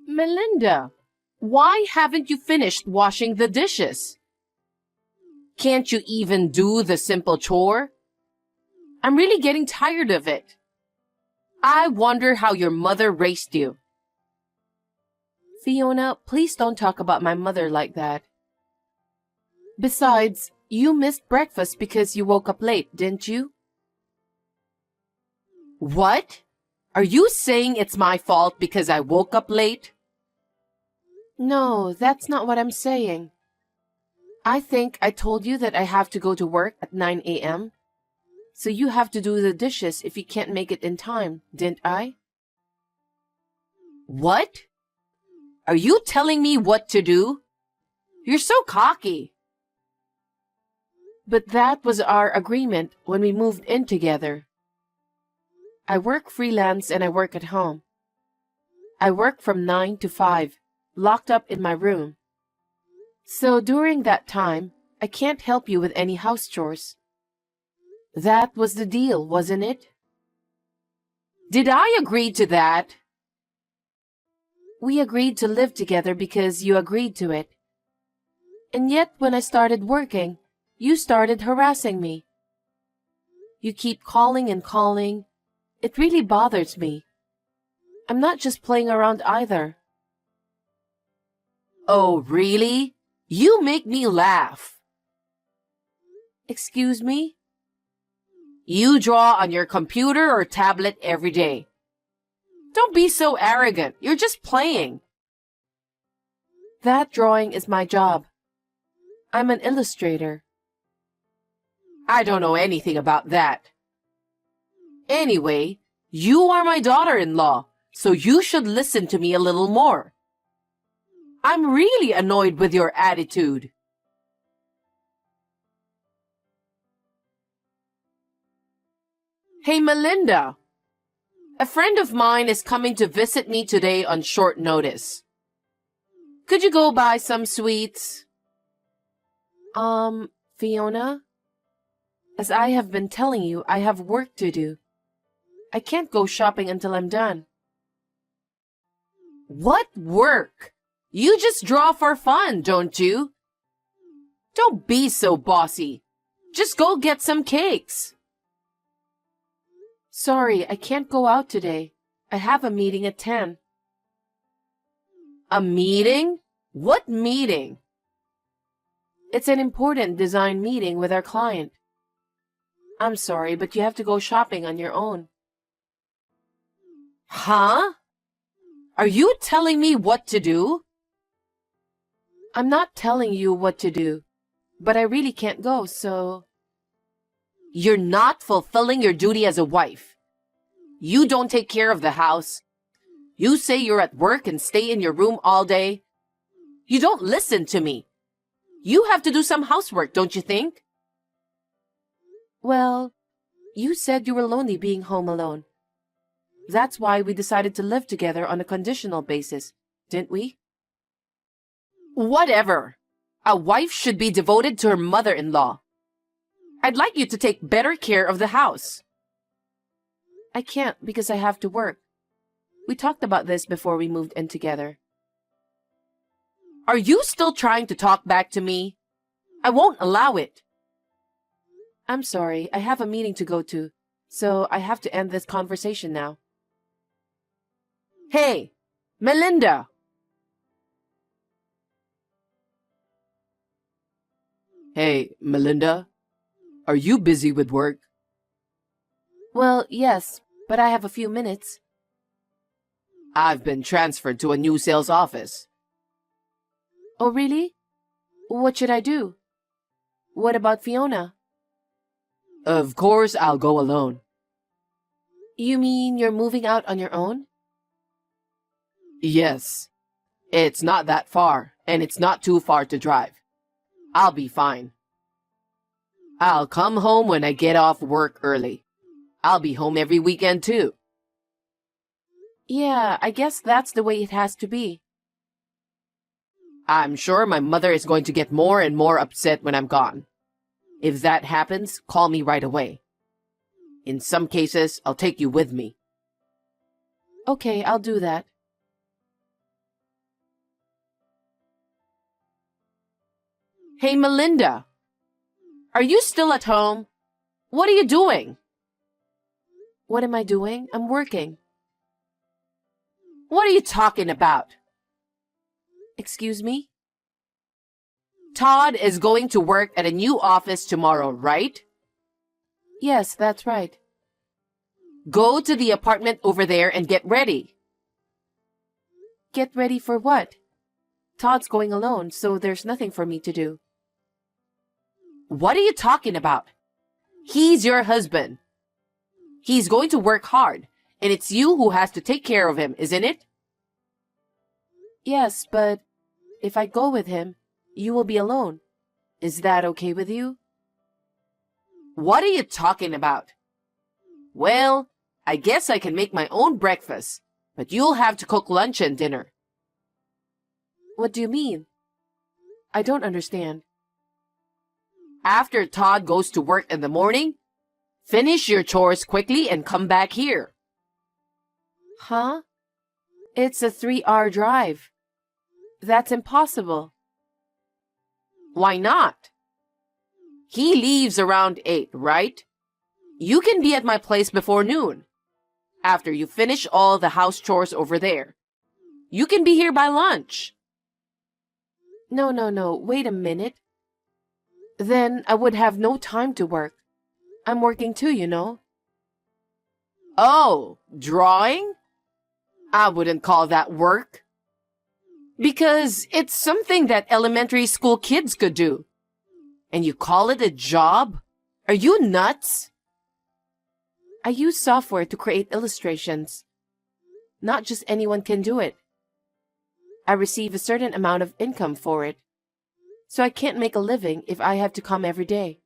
Melinda, why haven't you finished washing the dishes? Can't you even do the simple chore? I'm really getting tired of it. I wonder how your mother raised you. Fiona, please don't talk about my mother like that. Besides, you missed breakfast because you woke up late, didn't you? What? Are you saying it's my fault because I woke up late? No, that's not what I'm saying. I think I told you that I have to go to work at 9 a.m. So you have to do the dishes if you can't make it in time, didn't I? What? Are you telling me what to do? You're so cocky. But that was our agreement when we moved in together. I work freelance and I work at home. I work from 9 to 5, locked up in my room. So during that time, I can't help you with any house chores. That was the deal, wasn't it? Did I agree to that? We agreed to live together because you agreed to it. And yet when I started working, you started harassing me. You keep calling and calling. It really bothers me. I'm not just playing around either. Oh, really? You make me laugh. Excuse me? You draw on your computer or tablet every day. Don't be so arrogant. You're just playing. That drawing is my job. I'm an illustrator. I don't know anything about that. Anyway, you are my daughter-in-law, so you should listen to me a little more. I'm really annoyed with your attitude. Hey, Melinda. A friend of mine is coming to visit me today on short notice. Could you go buy some sweets? Fiona? As I have been telling you, I have work to do. I can't go shopping until I'm done. What work? You just draw for fun, don't you? Don't be so bossy. Just go get some cakes. Sorry, I can't go out today. I have a meeting at 10. A meeting? What meeting? It's an important design meeting with our client. I'm sorry, but you have to go shopping on your own. Huh? Are you telling me what to do? I'm not telling you what to do, but I really can't go, so... You're not fulfilling your duty as a wife. You don't take care of the house. You say you're at work and stay in your room all day. You don't listen to me. You have to do some housework, don't you think? Well, you said you were lonely being home alone. That's why we decided to live together on a conditional basis, didn't we? Whatever. A wife should be devoted to her mother-in-law. I'd like you to take better care of the house. I can't because I have to work. We talked about this before we moved in together. Are you still trying to talk back to me? I won't allow it. I'm sorry, I have a meeting to go to, so I have to end this conversation now. Hey, Melinda! Hey, Melinda, are you busy with work? Well, yes, but I have a few minutes. I've been transferred to a new sales office. Oh, really? What should I do? What about Fiona? Of course, I'll go alone. You mean you're moving out on your own? Yes. It's not that far, and it's not too far to drive. I'll be fine. I'll come home when I get off work early. I'll be home every weekend, too. Yeah, I guess that's the way it has to be. I'm sure my mother is going to get more and more upset when I'm gone. If that happens, call me right away. In some cases, I'll take you with me. Okay, I'll do that. Hey, Melinda, are you still at home? What are you doing? What am I doing? I'm working. What are you talking about? Excuse me? Todd is going to work at a new office tomorrow, right? Yes, that's right. Go to the apartment over there and get ready. Get ready for what? Todd's going alone, so there's nothing for me to do. What are you talking about? He's your husband. He's going to work hard, and it's you who has to take care of him, isn't it? Yes, but if I go with him, you will be alone. Is that okay with you? What are you talking about? Well, I guess I can make my own breakfast, but you'll have to cook lunch and dinner. What do you mean? I don't understand. After Todd goes to work in the morning, finish your chores quickly and come back here. Huh? It's a 3-hour drive. That's impossible. Why not? He leaves around 8, right? You can be at my place before noon. After you finish all the house chores over there. You can be here by lunch. No, wait a minute. Then I would have no time to work. I'm working too, you know. Oh, drawing? I wouldn't call that work. Because it's something that elementary school kids could do. And you call it a job? Are you nuts? I use software to create illustrations. Not just anyone can do it. I receive a certain amount of income for it. So I can't make a living if I have to come every day.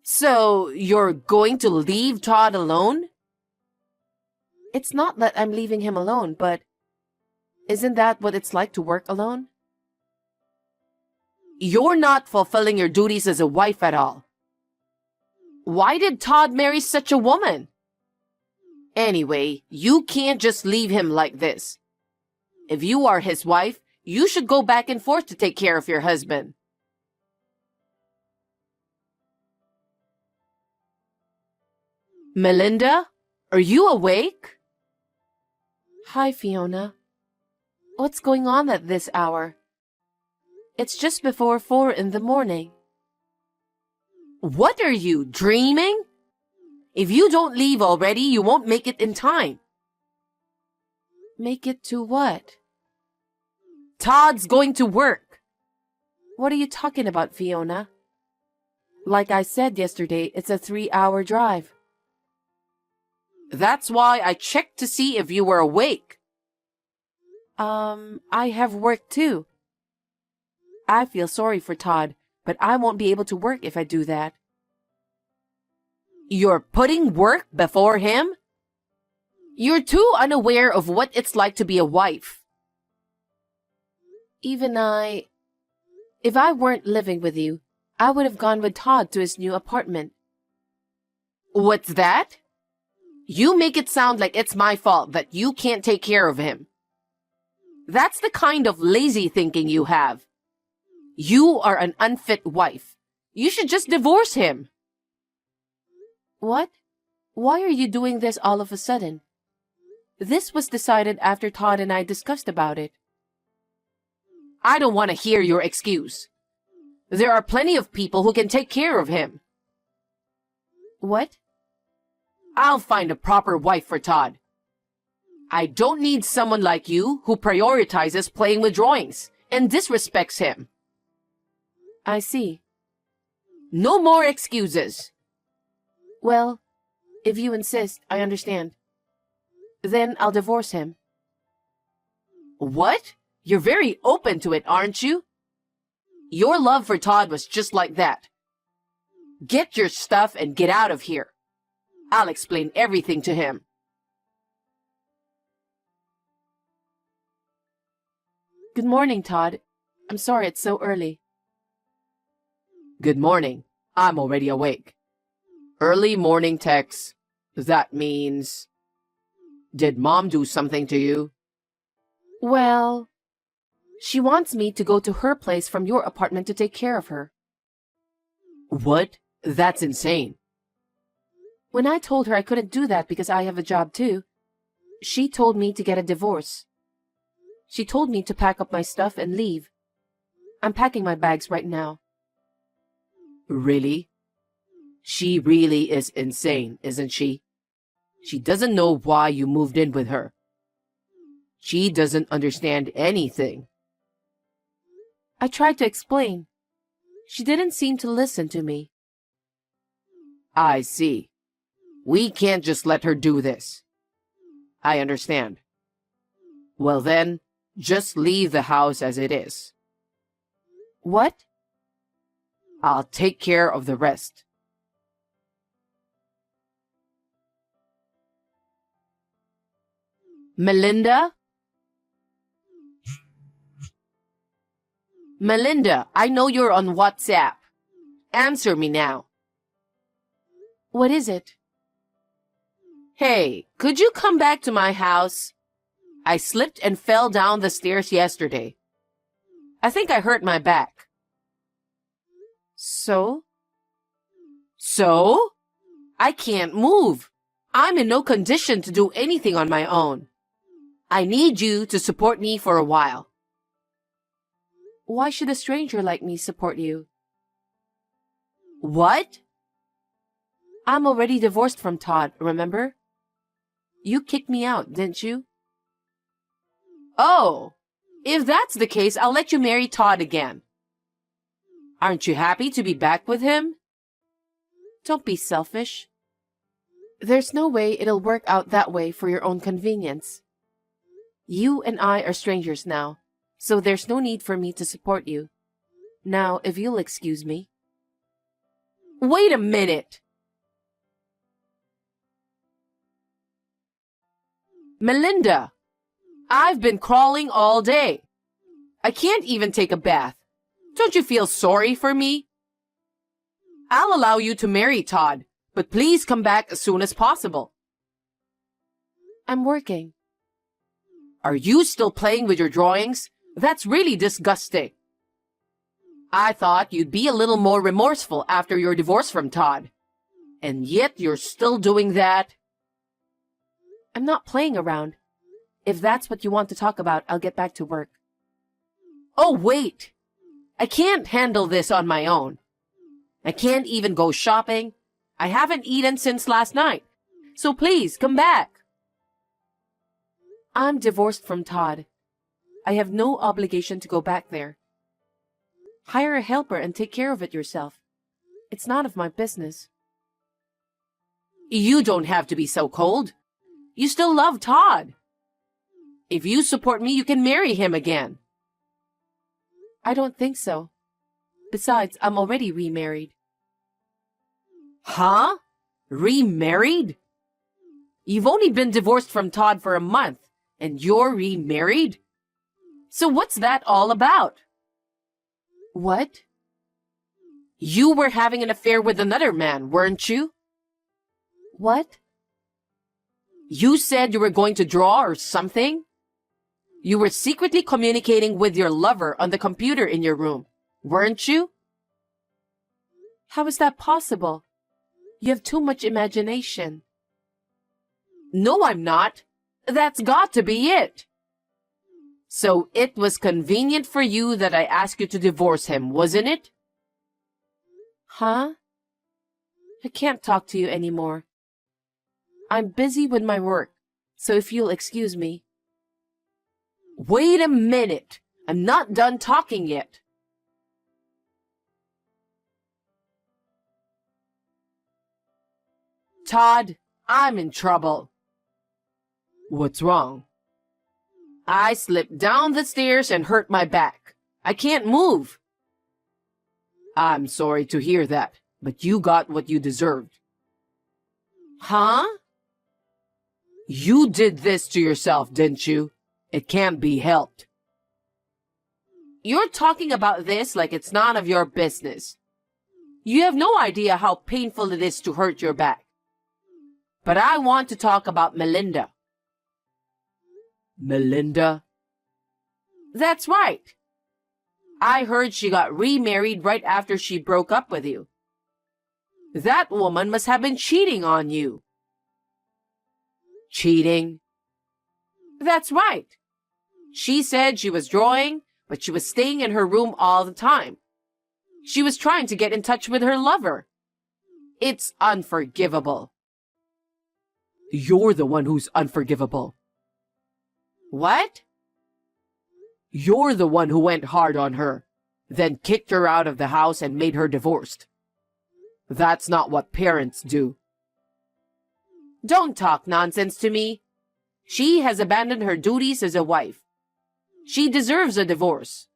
So you're going to leave Todd alone? It's not that I'm leaving him alone, but isn't that what it's like to work alone? You're not fulfilling your duties as a wife at all. Why did Todd marry such a woman? Anyway, you can't just leave him like this. If you are his wife, you should go back and forth to take care of your husband. Melinda, are you awake? Hi, Fiona. What's going on at this hour? It's just before 4 in the morning. What are you, dreaming? If you don't leave already, you won't make it in time. Make it to what? Todd's going to work. What are you talking about, Fiona? Like I said yesterday, it's a 3-hour drive. That's why I checked to see if you were awake. I have work too. I feel sorry for Todd, but I won't be able to work if I do that. You're putting work before him? You're too unaware of what it's like to be a wife. If I weren't living with you, I would have gone with Todd to his new apartment. What's that? You make it sound like it's my fault that you can't take care of him. That's the kind of lazy thinking you have. You are an unfit wife. You should just divorce him. What? Why are you doing this all of a sudden? This was decided after Todd and I discussed about it. I don't want to hear your excuse. There are plenty of people who can take care of him. What? I'll find a proper wife for Todd. I don't need someone like you who prioritizes playing with drawings and disrespects him. I see. No more excuses. Well, if you insist, I understand. Then I'll divorce him. What? You're very open to it, aren't you? Your love for Todd was just like that. Get your stuff and get out of here. I'll explain everything to him. Good morning, Todd. I'm sorry it's so early. Good morning. I'm already awake. Early morning text. That means... Did Mom do something to you? Well, She wants me to go to her place from your apartment to take care of her. What? That's insane. When I told her I couldn't do that because I have a job too, she told me to get a divorce. She told me to pack up my stuff and leave. I'm packing my bags right now. Really? She really is insane, isn't she? She doesn't know why you moved in with her. She doesn't understand anything. I tried to explain. She didn't seem to listen to me. I see. We can't just let her do this. I understand. Well then, just leave the house as it is. What? I'll take care of the rest. Melinda? Melinda, I know you're on WhatsApp. Answer me now. What is it? Hey, could you come back to my house? I slipped and fell down the stairs yesterday. I think I hurt my back. So? So? I can't move. I'm in no condition to do anything on my own. I need you to support me for a while. Why should a stranger like me support you? What? I'm already divorced from Todd, remember? You kicked me out, didn't you? Oh, if that's the case, I'll let you marry Todd again. Aren't you happy to be back with him? Don't be selfish. There's no way it'll work out that way for your own convenience. You and I are strangers now, so there's no need for me to support you. Now, if you'll excuse me. Wait a minute! Melinda, I've been crawling all day. I can't even take a bath. Don't you feel sorry for me? I'll allow you to marry Todd, but please come back as soon as possible. I'm working. Are you still playing with your drawings? That's really disgusting. I thought you'd be a little more remorseful after your divorce from Todd. And yet you're still doing that. I'm not playing around. If that's what you want to talk about, I'll get back to work. Oh, wait! I can't handle this on my own. I can't even go shopping. I haven't eaten since last night. So please, come back. I'm divorced from Todd. I have no obligation to go back there. Hire a helper and take care of it yourself. It's none of my business. You don't have to be so cold. You still love Todd. If you support me, you can marry him again. I don't think so. Besides, I'm already remarried. Huh? Remarried? You've only been divorced from Todd for a month, and you're remarried? So what's that all about? What? You were having an affair with another man, weren't you? What? You said you were going to draw or something? You were secretly communicating with your lover on the computer in your room, weren't you? How is that possible? You have too much imagination. No, I'm not. That's got to be it. So it was convenient for you that I asked you to divorce him, wasn't it? Huh? I can't talk to you anymore. I'm busy with my work, so if you'll excuse me. Wait a minute. I'm not done talking yet. Todd, I'm in trouble. What's wrong? I slipped down the stairs and hurt my back. I can't move. I'm sorry to hear that, but you got what you deserved. Huh? You did this to yourself, didn't you? It can't be helped. You're talking about this like it's none of your business. You have no idea how painful it is to hurt your back. But I want to talk about Melinda. Melinda? That's right. I heard she got remarried right after she broke up with you. That woman must have been cheating on you. Cheating? That's right. She said she was drawing, but she was staying in her room all the time. She was trying to get in touch with her lover. It's unforgivable. You're the one who's unforgivable. What? You're the one who went hard on her, then kicked her out of the house and made her divorced. That's not what parents do. Don't talk nonsense to me. She has abandoned her duties as a wife. She deserves a divorce.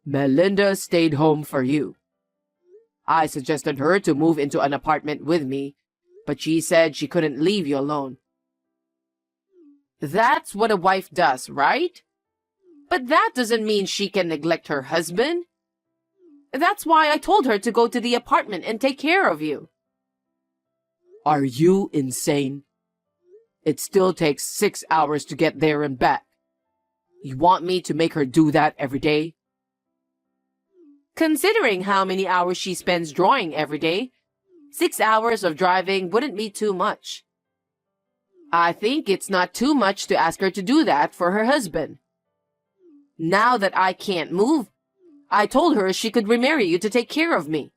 Melinda stayed home for you. I suggested her to move into an apartment with me, but she said she couldn't leave you alone. That's what a wife does, right? But that doesn't mean she can neglect her husband. That's why I told her to go to the apartment and take care of you. Are you insane? It still takes 6 hours to get there and back. You want me to make her do that every day? Considering how many hours she spends drawing every day, 6 hours of driving wouldn't be too much. I think it's not too much to ask her to do that for her husband. Now that I can't move, I told her she could remarry you to take care of me.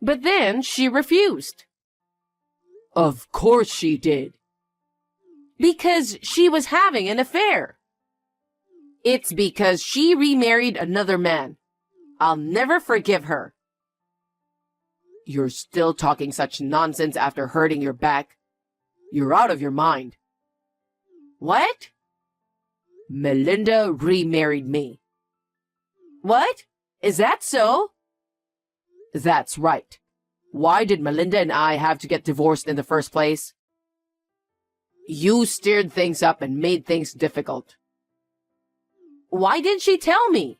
But then she refused. Of course she did. Because she was having an affair. It's because she remarried another man. I'll never forgive her. You're still talking such nonsense after hurting your back. You're out of your mind. What? Melinda remarried me. What? Is that so? That's right. Why did Melinda and I have to get divorced in the first place? You stirred things up and made things difficult. Why didn't she tell me?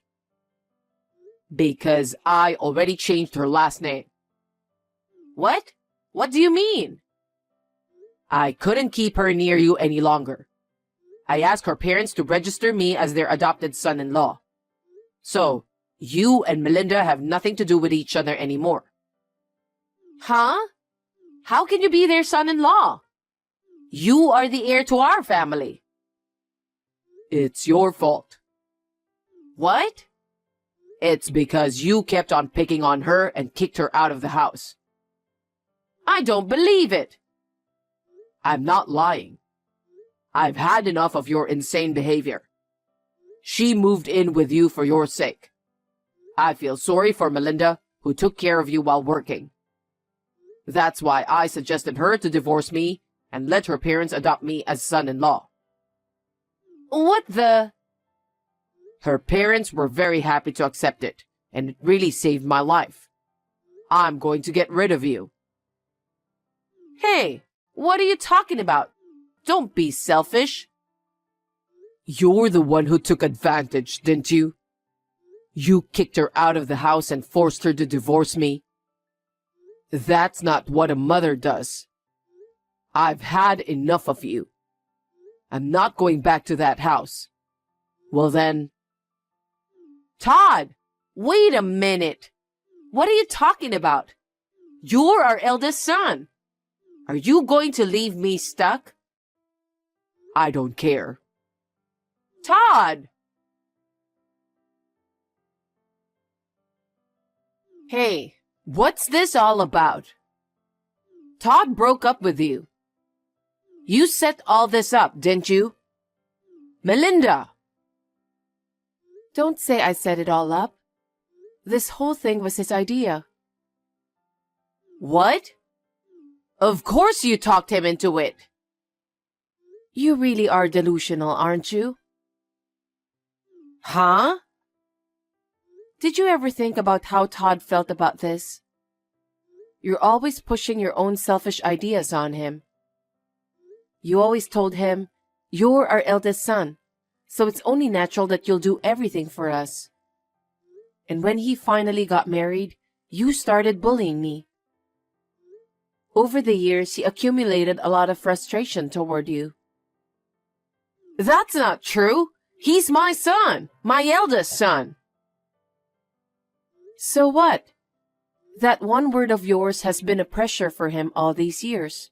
Because I already changed her last name. What? What do you mean? I couldn't keep her near you any longer. I asked her parents to register me as their adopted son-in-law. So, you and Melinda have nothing to do with each other anymore. Huh? How can you be their son-in-law? You are the heir to our family. It's your fault. What? It's because you kept on picking on her and kicked her out of the house. I don't believe it. I'm not lying. I've had enough of your insane behavior. She moved in with you for your sake. I feel sorry for Melinda, who took care of you while working. That's why I suggested her to divorce me and let her parents adopt me as son-in-law. What the? Her parents were very happy to accept it, and it really saved my life. I'm going to get rid of you. Hey, what are you talking about? Don't be selfish. You're the one who took advantage, didn't you? You kicked her out of the house and forced her to divorce me. That's not what a mother does. I've had enough of you. I'm not going back to that house. Well then... Todd, wait a minute. What are you talking about? You're our eldest son. Are you going to leave me stuck? I don't care. Todd! Hey, what's this all about? Todd broke up with you. You set all this up, didn't you? Melinda! Don't say I set it all up. This whole thing was his idea. What? Of course you talked him into it. You really are delusional, aren't you? Huh? Did you ever think about how Todd felt about this? You're always pushing your own selfish ideas on him. You always told him, you're our eldest son, so it's only natural that you'll do everything for us. And when he finally got married, you started bullying me. Over the years, he accumulated a lot of frustration toward you. That's not true. He's my son, my eldest son. So what? That one word of yours has been a pressure for him all these years.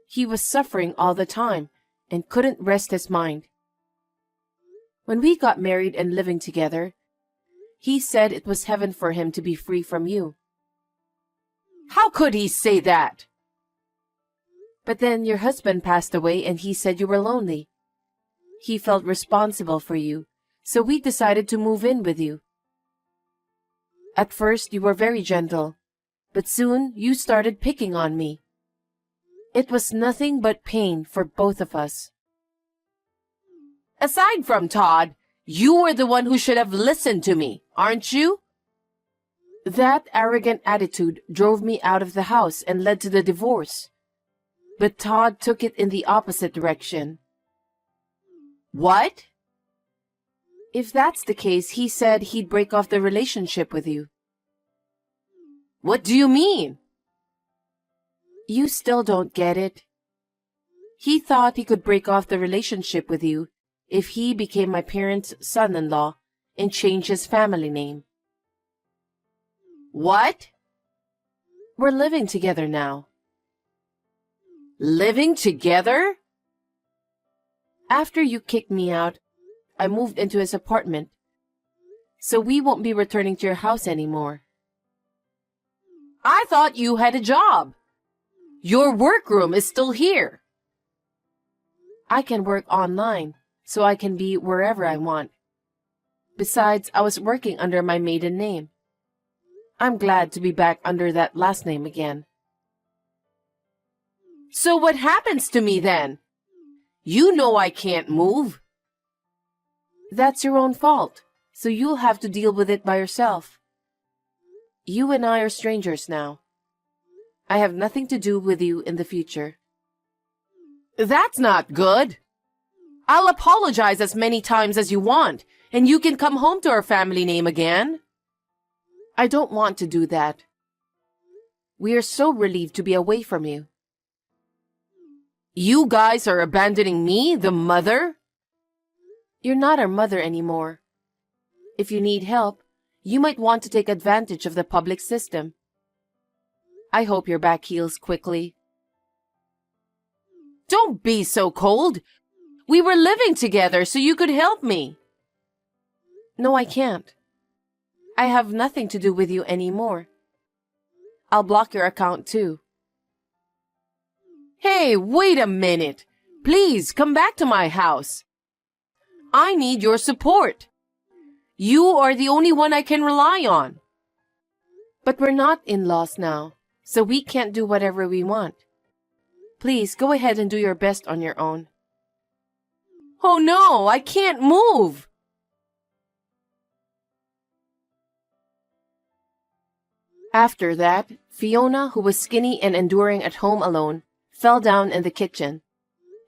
He was suffering all the time and couldn't rest his mind. When we got married and living together, he said it was heaven for him to be free from you. How could he say that? But then your husband passed away and he said you were lonely. He felt responsible for you, so we decided to move in with you. At first you were very gentle, but soon you started picking on me. It was nothing but pain for both of us. Aside from Todd, you were the one who should have listened to me, aren't you? That arrogant attitude drove me out of the house and led to the divorce. But Todd took it in the opposite direction. What? If that's the case, he said he'd break off the relationship with you. What do you mean? You still don't get it. He thought he could break off the relationship with you if he became my parents' son-in-law and changed his family name. What? We're living together now. Living together? After you kicked me out, I moved into his apartment, so we won't be returning to your house anymore. I thought you had a job. Your workroom is still here. I can work online, so I can be wherever I want. Besides, I was working under my maiden name. I'm glad to be back under that last name again. So what happens to me then? You know I can't move. That's your own fault, so you'll have to deal with it by yourself. You and I are strangers now. I have nothing to do with you in the future. That's not good. I'll apologize as many times as you want, and you can come home to our family name again. I don't want to do that. We are so relieved to be away from you. You guys are abandoning me, the mother? You're not our mother anymore. If you need help, you might want to take advantage of the public system. I hope your back heals quickly. Don't be so cold. We were living together so you could help me. No, I can't. I have nothing to do with you anymore. I'll block your account too. Hey, wait a minute. Please come back to my house. I need your support. You are the only one I can rely on. But we're not in-laws now, so we can't do whatever we want. Please go ahead and do your best on your own. Oh no, I can't move. After that, Fiona, who was skinny and enduring at home alone, fell down in the kitchen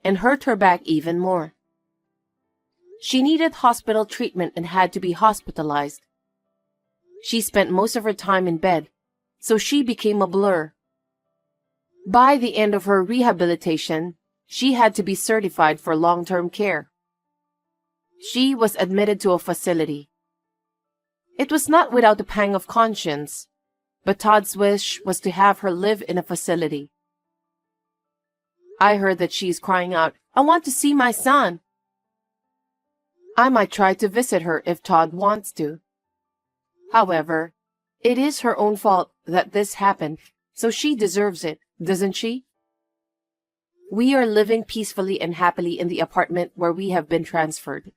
and hurt her back even more. She needed hospital treatment and had to be hospitalized. She spent most of her time in bed, so she became a blur. By the end of her rehabilitation, she had to be certified for long-term care. She was admitted to a facility. It was not without a pang of conscience, but Todd's wish was to have her live in a facility. I heard that she is crying out, "I want to see my son." I might try to visit her if Todd wants to. However, it is her own fault that this happened, so she deserves it, doesn't she? We are living peacefully and happily in the apartment where we have been transferred.